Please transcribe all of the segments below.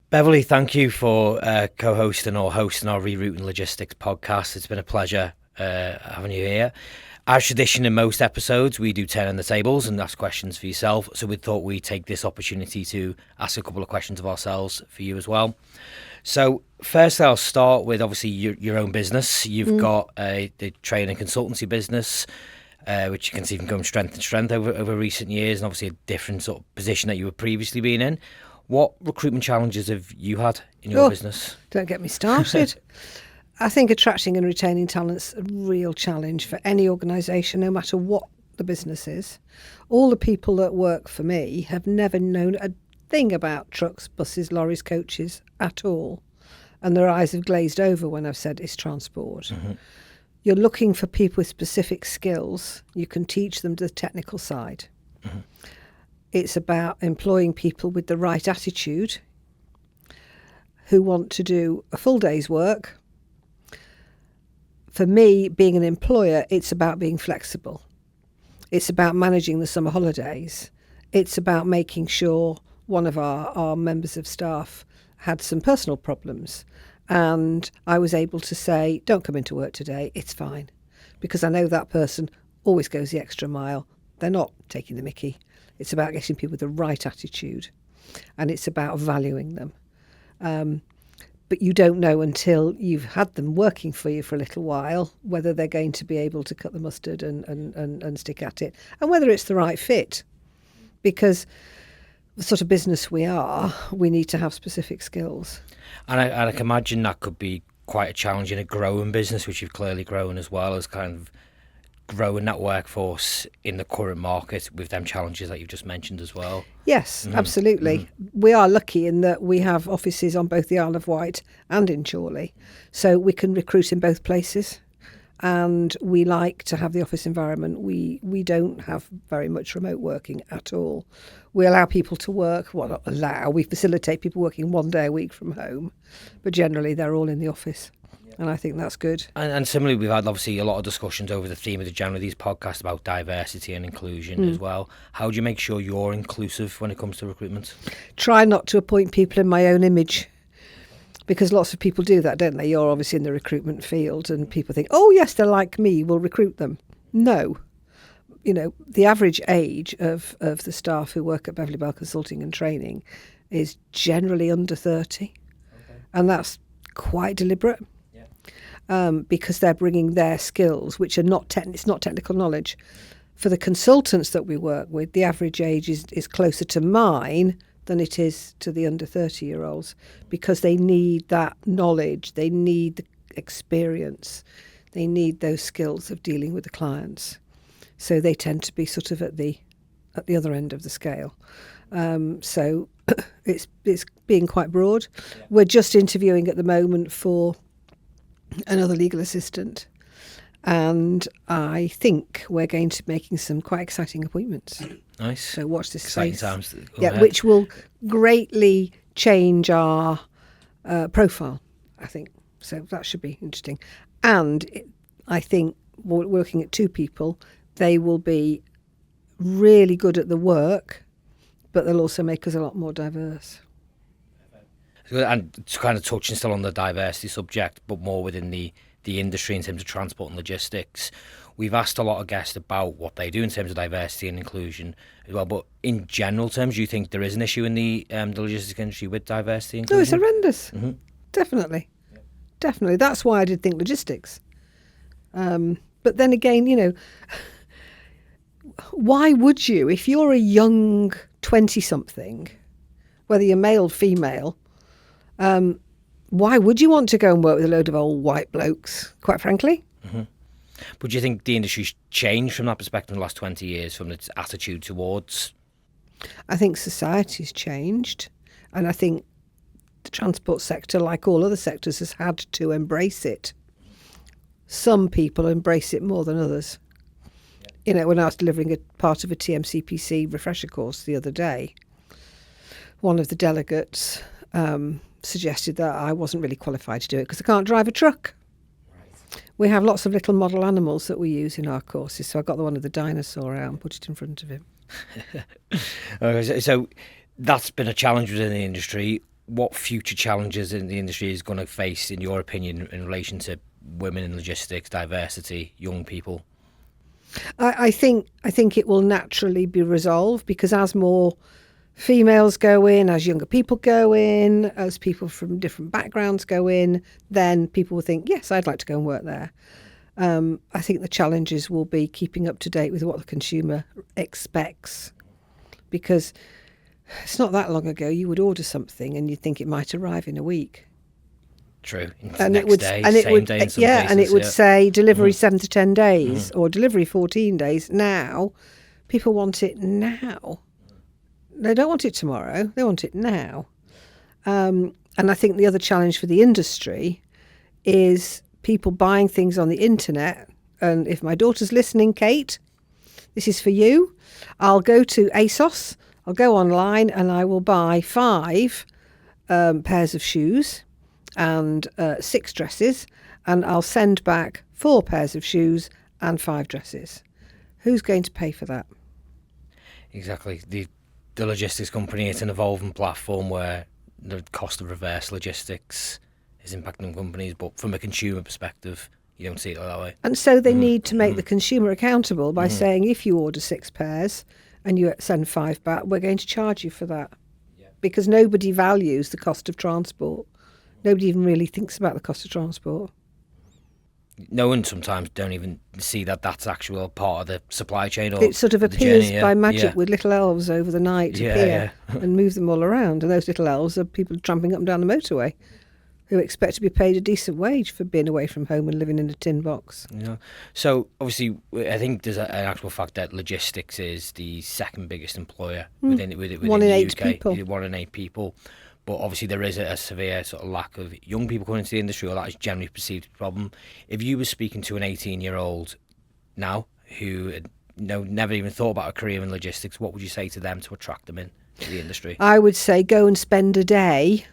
Beverley, thank you for co-hosting or hosting our Rerouting Logistics podcast. It's been a pleasure having you here. As tradition in most episodes, we do turn on the tables and ask questions for yourself. So we thought we'd take this opportunity to ask a couple of questions of ourselves for you as well. So first, I'll start with obviously your own business. You've got the training consultancy business, which you can see from going strength to strength over recent years, and obviously a different sort of position that you were previously been in. What recruitment challenges have you had in your business? Don't get me started. I think attracting and retaining talent's a real challenge for any organisation, no matter what the business is. All the people that work for me have never known a thing about trucks, buses, lorries, coaches at all. And their eyes have glazed over when I've said it's transport. Mm-hmm. You're looking for people with specific skills. You can teach them the technical side. Mm-hmm. It's about employing people with the right attitude who want to do a full day's work. For me, being an employer, it's about being flexible. It's about managing the summer holidays. It's about making sure one of our members of staff had some personal problems. And I was able to say, don't come into work today, it's fine. Because I know that person always goes the extra mile. They're not taking the mickey. It's about getting people with the right attitude, and it's about valuing them. But you don't know until you've had them working for you for a little while whether they're going to be able to cut the mustard and stick at it, and whether it's the right fit. Because the sort of business we are, we need to have specific skills. And I can imagine that could be quite a challenge in a growing business, which you've clearly grown as well, as kind of growing that workforce in the current market with them challenges that you've just mentioned as well. Yes, absolutely. We are lucky in that we have offices on both the Isle of Wight and in Chorley, so we can recruit in both places, and we like to have the office environment. We don't have very much remote working at all. We allow people to work, well, not allow, we facilitate people working one day a week from home, but generally they're all in the office. And I think that's good. And similarly, we've had obviously a lot of discussions over the theme of the general these podcasts about diversity and inclusion as well. How do you make sure you're inclusive when it comes to recruitment? Try not to appoint people in my own image, because lots of people do that, don't they? You're obviously in the recruitment field and people think, oh yes, they're like me, we'll recruit them. No. You know, the average age of the staff who work at Beverley Bell Consulting and Training is generally under 30. Okay. And that's quite deliberate. Because they're bringing their skills, which are it's not technical knowledge. For the consultants that we work with, the average age is closer to mine than it is to the under 30-year-olds, because they need that knowledge, they need the experience, they need those skills of dealing with the clients. So they tend to be sort of at the other end of the scale. So it's being quite broad. Yeah. We're just interviewing at the moment for another legal assistant, and I think we're going to be making some quite exciting appointments. Nice. So watch this exciting space. Times. Yeah, which will greatly change our profile, I think. So that should be interesting. And I think we're looking at two people. They will be really good at the work, but they'll also make us a lot more diverse. And kind of touching still on the diversity subject, but more within the industry in terms of transport and logistics, we've asked a lot of guests about what they do in terms of diversity and inclusion as well. But in general terms, do you think there is an issue in the logistics industry with diversity and inclusion? No, it's horrendous. Mm-hmm. Definitely. Yeah. Definitely. That's why I did think logistics. But then again, you know, why would you, if you're a young 20-something, whether you're male or female, why would you want to go and work with a load of old white blokes, quite frankly? Mm-hmm. But do you think the industry's changed from that perspective in the last 20 years, from its attitude towards? I think society's changed, and I think the transport sector, like all other sectors, has had to embrace it. Some people embrace it more than others. Yeah. You know, when I was delivering a part of a TMCPC refresher course the other day, one of the delegates suggested that I wasn't really qualified to do it because I can't drive a truck. Right. We have lots of little model animals that we use in our courses, so I got the one of the dinosaur out and put it in front of him. Okay, so that's been a challenge within the industry. what future challenges in the industry is going to face, in your opinion, in relation to women in logistics, diversity, young people? I think it will naturally be resolved, because as more females go in, as younger people go in, as people from different backgrounds go in, then people will think, yes, I'd like to go and work there. I think the challenges will be keeping up to date with what the consumer expects, because it's not that long ago you would order something and you'd think it might arrive in a week. True. And Next it would, day, and it same would, day in some yeah, cases, and it would say delivery 7 to 10 days or delivery 14 days. Now, people want it now. They don't want it tomorrow. They want it now. And I think the other challenge for the industry is people buying things on the internet. And if my daughter's listening, Kate, this is for you. I'll go to ASOS. I'll go online and I will buy 5 pairs of shoes and 6 dresses, and I'll send back 4 pairs of shoes and 5 dresses. Who's going to pay for that? Exactly. The logistics company, it's an evolving platform where the cost of reverse logistics is impacting companies, but from a consumer perspective, you don't see it that way. And so they need to make the consumer accountable by saying, if you order 6 pairs and you send 5 back, we're going to charge you for that. Yeah. Because nobody values the cost of transport. Nobody even really thinks about the cost of transport. No one sometimes don't even see that that's actual part of the supply chain. Or it sort of the appears journey, by magic with little elves over the night appear and move them all around. And those little elves are people tramping up and down the motorway who expect to be paid a decent wage for being away from home and living in a tin box. Yeah. So obviously, I think there's an actual fact that logistics is the second biggest employer within 1 in the 8 UK. people. 1 in 8 people. But obviously there is a severe sort of lack of young people coming into the industry, or that is generally perceived as a problem. If you were speaking to an 18-year-old now who had never even thought about a career in logistics, what would you say to them to attract them into the industry? I would say go and spend a day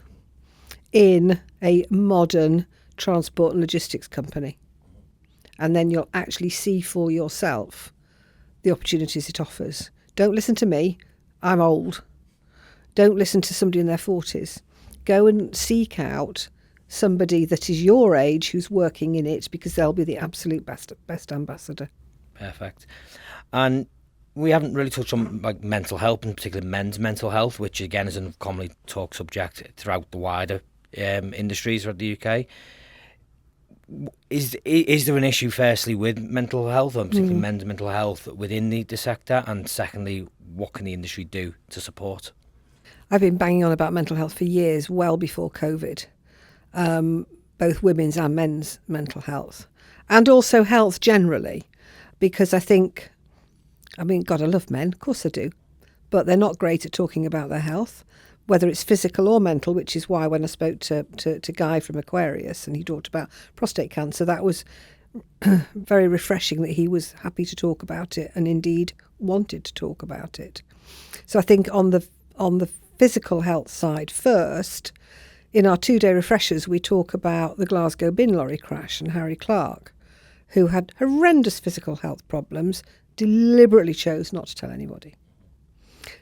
in a modern transport and logistics company, and then you'll actually see for yourself the opportunities it offers. Don't listen to me. I'm old. Don't listen to somebody in their 40s. Go and seek out somebody that is your age who's working in it, because they'll be the absolute best ambassador. Perfect. And we haven't really touched on like mental health, in particular men's mental health, which again is a commonly talked subject throughout the wider industries throughout the UK. Is there an issue, firstly, with mental health, or particularly men's mental health within the sector? And secondly, what can the industry do to support? I've been banging on about mental health for years, well before COVID, both women's and men's mental health, and also health generally, because I mean, God, I love men, of course I do, but they're not great at talking about their health, whether it's physical or mental, which is why when I spoke to Guy from Aquarius and he talked about prostate cancer, that was very refreshing that he was happy to talk about it and indeed wanted to talk about it. So I think on the physical health side first, in our 2-day refreshers, we talk about the Glasgow bin lorry crash and Harry Clark, who had horrendous physical health problems, deliberately chose not to tell anybody.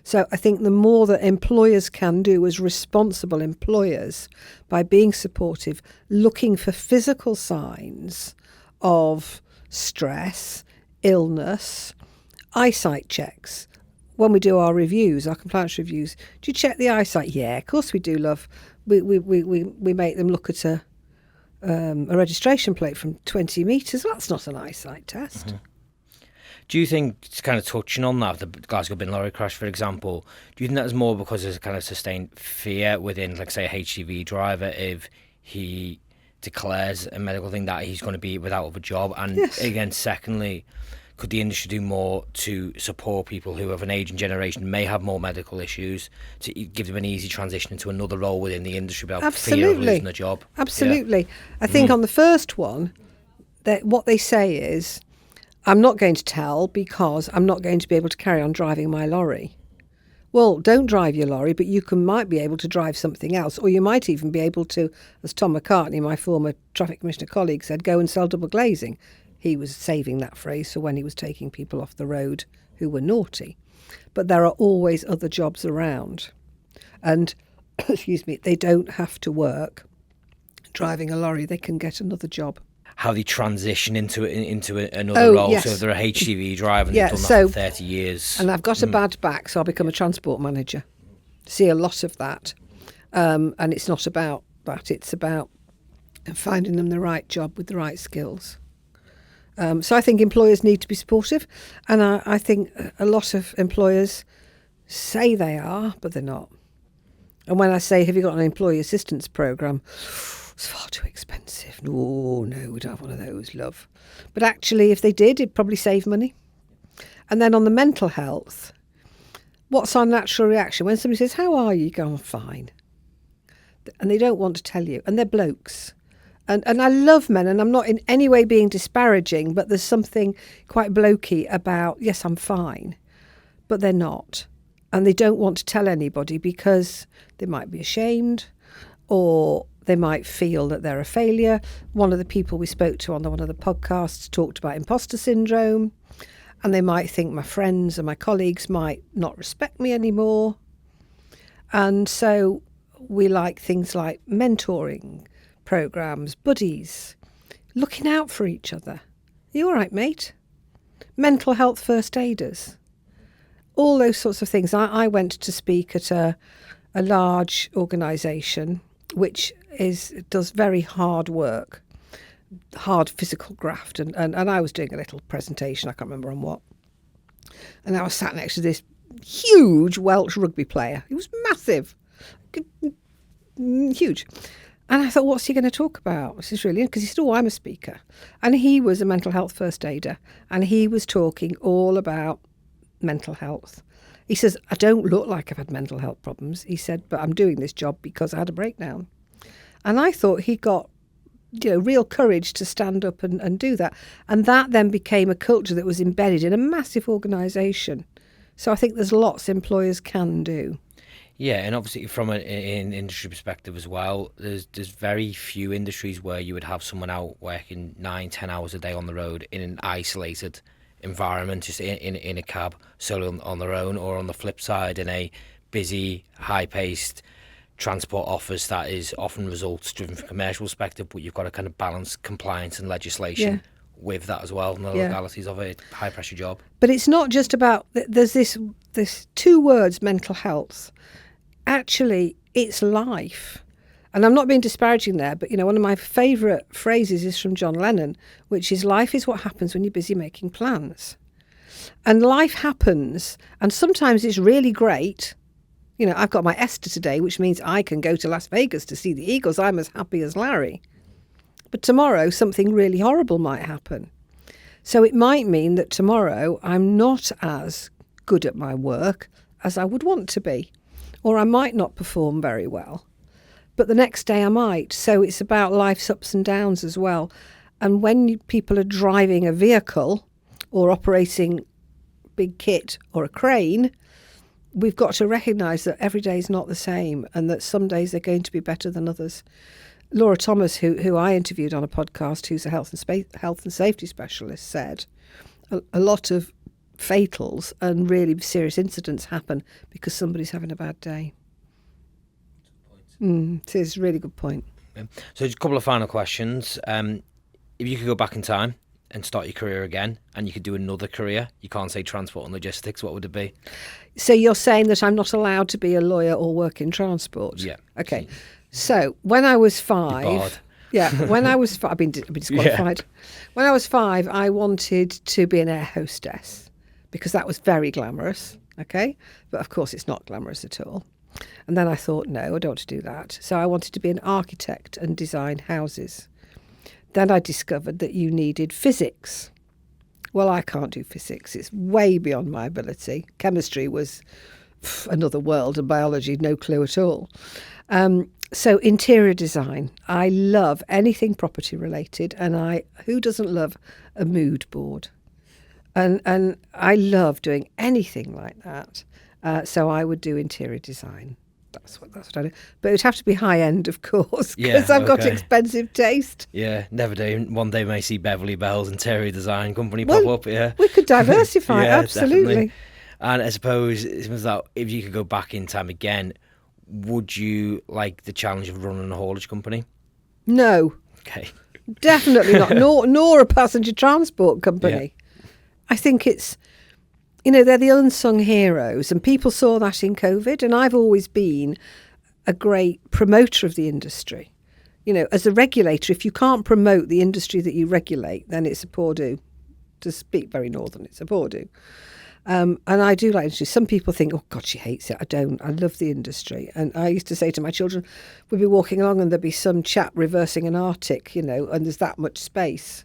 So I think the more that employers can do as responsible employers by being supportive, looking for physical signs of stress, illness, eyesight checks. When we do our reviews, our compliance reviews, do you check the eyesight? Yeah, of course we do, love. We make them look at a registration plate from 20 metres. Well, that's not an eyesight test. Mm-hmm. Do you think, kind of touching on that, the Glasgow bin lorry crash, for example, do you think that's more because there's a kind of sustained fear within, like, say, a HGV driver if he declares a medical thing that he's going to be without a job? And yes. Again, secondly, could the industry do more to support people who of an aging generation may have more medical issues, to give them an easy transition into another role within the industry without fear of losing a job? Absolutely. Yeah. I think on the first one, that what they say is, I'm not going to tell because I'm not going to be able to carry on driving my lorry. Well, don't drive your lorry, but you might be able to drive something else, or you might even be able to, as Tom McCartney, my former traffic commissioner colleague, said, go and sell double glazing. He was saving that phrase for when he was taking people off the road who were naughty. But there are always other jobs around. And excuse me, they don't have to work driving a lorry. They can get another job. How they transition into another role. Yes. So if they're a HGV driver and Yeah, they've done so- that for 30 years. And I've got a bad back, so I'll become a transport manager. See a lot of that. And it's not about that. It's about finding them the right job with the right skills. So I think employers need to be supportive. And I think a lot of employers say they are, but they're not. And when I say, have you got an employee assistance programme? It's far too expensive. No, we don't have one of those, love. But actually, if they did, it'd probably save money. And then on the mental health, what's our natural reaction? When somebody says, how are you? You go, I'm fine. And they don't want to tell you. And they're blokes. And I love men, and I'm not in any way being disparaging, but there's something quite blokey about, yes, I'm fine. But they're not. And they don't want to tell anybody because they might be ashamed, or they might feel that they're a failure. One of the people we spoke to on one of the podcasts talked about imposter syndrome, and they might think my friends and my colleagues might not respect me anymore. And so we like things like mentoring programs, buddies, looking out for each other. Are you all right, mate? Mental health first aiders. All those sorts of things. I went to speak at a large organisation which does very hard work, hard physical graft, and I was doing a little presentation, I can't remember on what, and I was sat next to this huge Welsh rugby player. He was massive, huge, and I thought, what's he going to talk about? This is really, because he said, oh, I'm a speaker, and he was a mental health first aider, and he was talking all about mental health. He says, I don't look like I've had mental health problems. He said, but I'm doing this job because I had a breakdown. And I thought he got, real courage to stand up and do that. And that then became a culture that was embedded in a massive organisation. So I think there's lots employers can do. Yeah, and obviously from an industry perspective as well, there's very few industries where you would have someone out working 9-10 hours a day on the road in an isolated environment, just in a cab, solely on their own, or on the flip side, in a busy, high-paced transport office that is often results driven from a commercial perspective, but you've got to kind of balance compliance and legislation with that as well, and the legalities of a high-pressure job. But it's not just about, there's this two words, mental health. Actually, it's life. And I'm not being disparaging there, but, one of my favourite phrases is from John Lennon, which is, life is what happens when you're busy making plans. And life happens, and sometimes it's really great. I've got my Esther today, which means I can go to Las Vegas to see the Eagles. I'm as happy as Larry. But tomorrow, something really horrible might happen. So it might mean that tomorrow I'm not as good at my work as I would want to be, or I might not perform very well. But the next day I might. So it's about life's ups and downs as well. And when people are driving a vehicle or operating big kit or a crane, we've got to recognise that every day is not the same, and that some days they're going to be better than others. Laura Thomas, who I interviewed on a podcast, who's a health and safety specialist, said a lot of fatals and really serious incidents happen because somebody's having a bad day. It is a really good point. Yeah. So just a couple of final questions. If you could go back in time and start your career again, and you could do another career, you can't say transport and logistics, what would it be? So you're saying that I'm not allowed to be a lawyer or work in transport? Yeah. Okay. So when I was You're barred. 5... Yeah, when I was 5... I've been disqualified. Yeah. When I was 5, I wanted to be an air hostess because that was very glamorous, okay? But of course it's not glamorous at all. And then I thought, no, I don't want to do that. So I wanted to be an architect and design houses. Then I discovered that you needed physics. Well, I can't do physics. It's way beyond my ability. Chemistry was another world, and biology, no clue at all. So interior design. I love anything property related, and who doesn't love a mood board? And I love doing anything like that. So I would do interior design. That's what I do. But it would have to be high end, of course, because I've got expensive taste. Yeah, never do. One day may see Beverley Bell's interior design company pop up. Yeah, we could diversify. Yeah, absolutely. Definitely. And I suppose if you could go back in time again, would you like the challenge of running a haulage company? No, Okay. definitely not. Nor a passenger transport company. Yeah. I think it's, they're the unsung heroes, and people saw that in COVID. And I've always been a great promoter of the industry. As a regulator, if you can't promote the industry that you regulate, then it's a poor do. To speak very northern, it's a poor do. And I do like industry. Some people think, oh God, she hates it. I don't. I love the industry. And I used to say to my children, we'd be walking along and there'd be some chap reversing an Arctic, and there's that much space.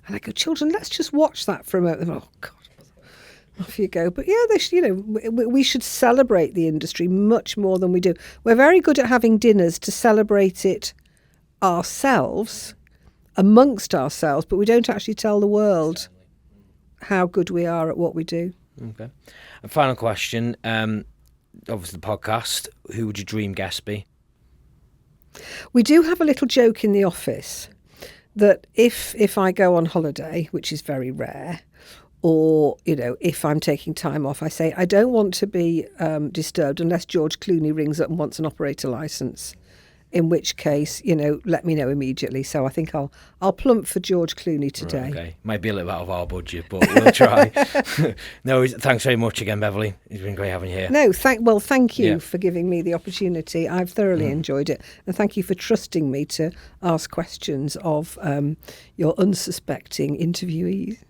And I go, children, let's just watch that for a moment. Oh God, off you go. But yeah, we should celebrate the industry much more than we do. We're very good at having dinners to celebrate it ourselves, amongst ourselves, but we don't actually tell the world how good we are at what we do. Okay. And final question, obviously the podcast, who would your dream guest be? We do have a little joke in the office that if I go on holiday, which is very rare, or, if I'm taking time off, I say, I don't want to be disturbed unless George Clooney rings up and wants an operator licence. In which case, let me know immediately. So I think I'll plump for George Clooney today. Right, okay. Might be a little bit out of our budget, but we'll try. No, thanks very much again, Beverley. It's been great having you here. No, thank you for giving me the opportunity. I've thoroughly enjoyed it. And thank you for trusting me to ask questions of your unsuspecting interviewees.